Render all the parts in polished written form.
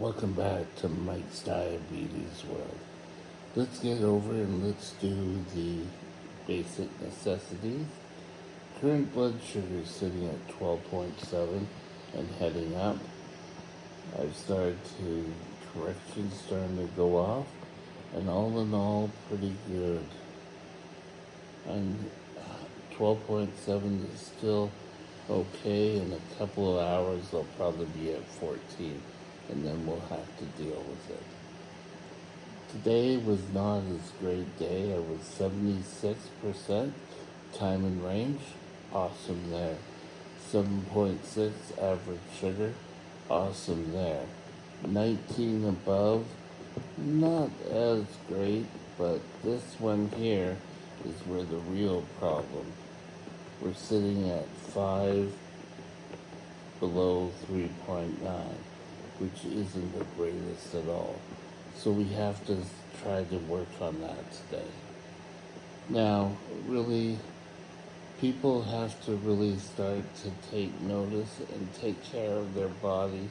Welcome back to Mike's Diabetes World. Let's get over and let's do the basic necessities. Current blood sugar is sitting at 12.7 and heading up. I've started to, corrections starting to go off, and all in all, pretty good. And 12.7 is still okay. In a couple of hours, they'll probably be at 14, and then we'll have to deal with it. Today was not as great day. I was 76% time and range. Awesome there. 7.6 average sugar. Awesome there. 19 above. Not as great, but this one here is where the real problem. We're sitting at 5 below 3.9, which isn't the greatest at all. So we have to try to work on that today. Now, really, people have to really start to take notice and take care of their body,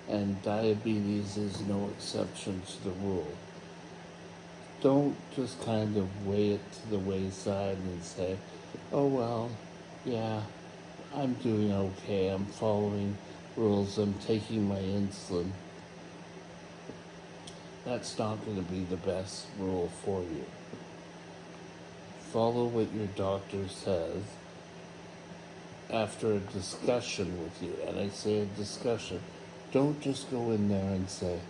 and diabetes is no exception to the rule. Don't just kind of weigh it to the wayside and say, oh well, yeah, I'm doing okay, I'm following rules, I'm taking my insulin. That's not going to be the best rule for you. Follow what your doctor says after a discussion with you. And I say a discussion. Don't just go in there and say,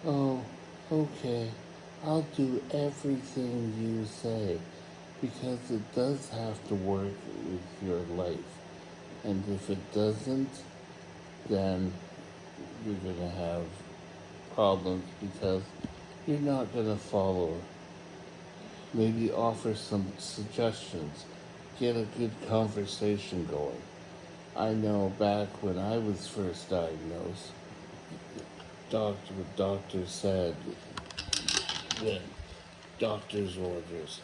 oh, okay, I'll do everything you say. Because it does have to work with your life. And if it doesn't, then you're going to have problems because you're not going to follow. Maybe offer some suggestions. Get a good conversation going. I know back when I was first diagnosed, the doctor said, when doctor's orders,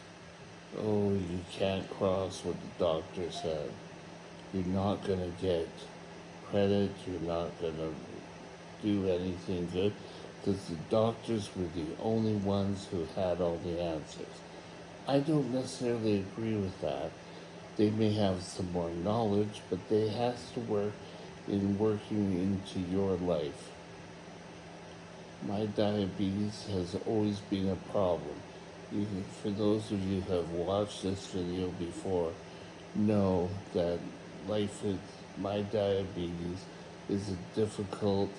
oh, you can't cross what the doctor said. You're not going to get credit. You're not going to do anything good. Because the doctors were the only ones who had all the answers. I don't necessarily agree with that. They may have some more knowledge, but they have to work in working into your life. My diabetes has always been a problem. For those of you who have watched this video before, know that life with my diabetes is a difficult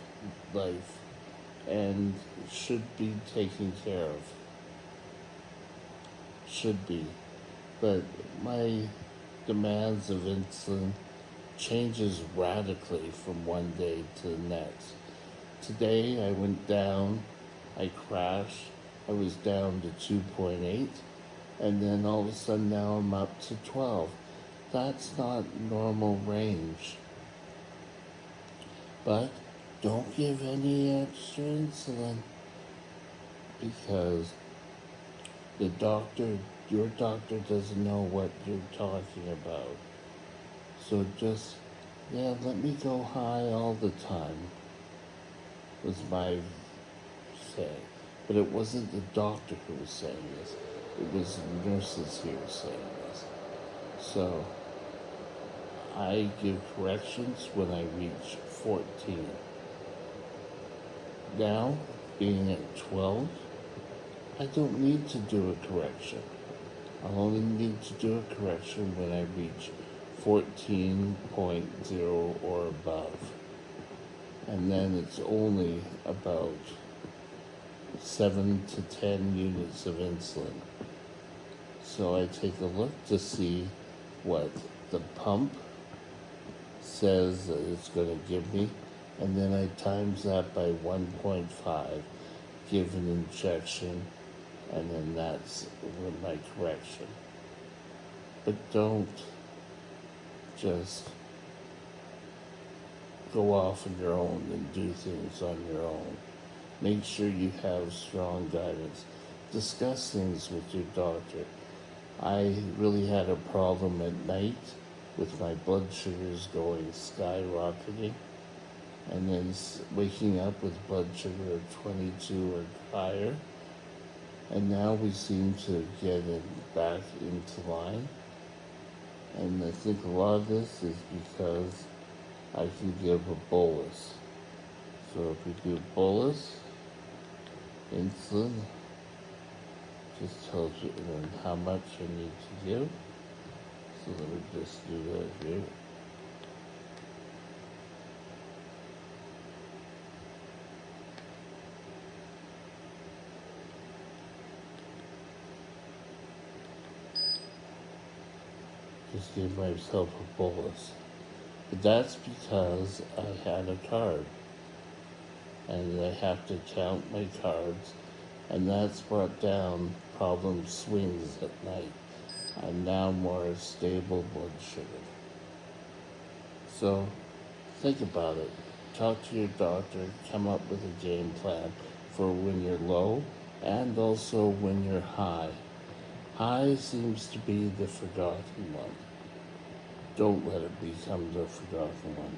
life and should be taken care of. Should be. But my demands of insulin changes radically from one day to the next. Today I went down, I crashed, I was down to 2.8, and then all of a sudden now I'm up to 12. That's not normal range. But don't give any extra insulin because your doctor doesn't know what you're talking about. So just, let me go high all the time, was my say. But it wasn't the doctor who was saying this. It was the nurses who were saying this. So I give corrections when I reach 14. Now, being at 12, I don't need to do a correction. I'll only need to do a correction when I reach 14.0 or above. And then it's only about 7 to 10 units of insulin. So I take a look to see what the pump says that it's going to give me, and then I times that by 1.5, give an injection, and then that's my correction. But don't just go off on your own and do things on your own. Make sure you have strong guidance. Discuss things with your doctor. I really had a problem at night with my blood sugars going skyrocketing. and then waking up with blood sugar of 22 or higher. And now we seem to get it back into line. And I think a lot of this is because I can give a bolus. So if we do bolus, insulin just tells you how much I need to give. So let me just do that here. Just give myself a bolus. But that's because I had a carb. And I have to count my carbs. And that's brought down problem swings at night. I'm now more stable blood sugar. So think about it. Talk to your doctor, come up with a game plan for when you're low and also when you're high. High seems to be the forgotten one. Don't let it become the forgotten one.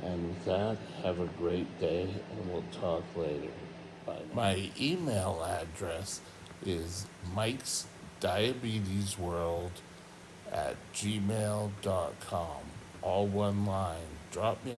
And with that, have a great day, and we'll talk later. Bye. My email address is Mike's Diabetes World at gmail.com. All one line. Drop me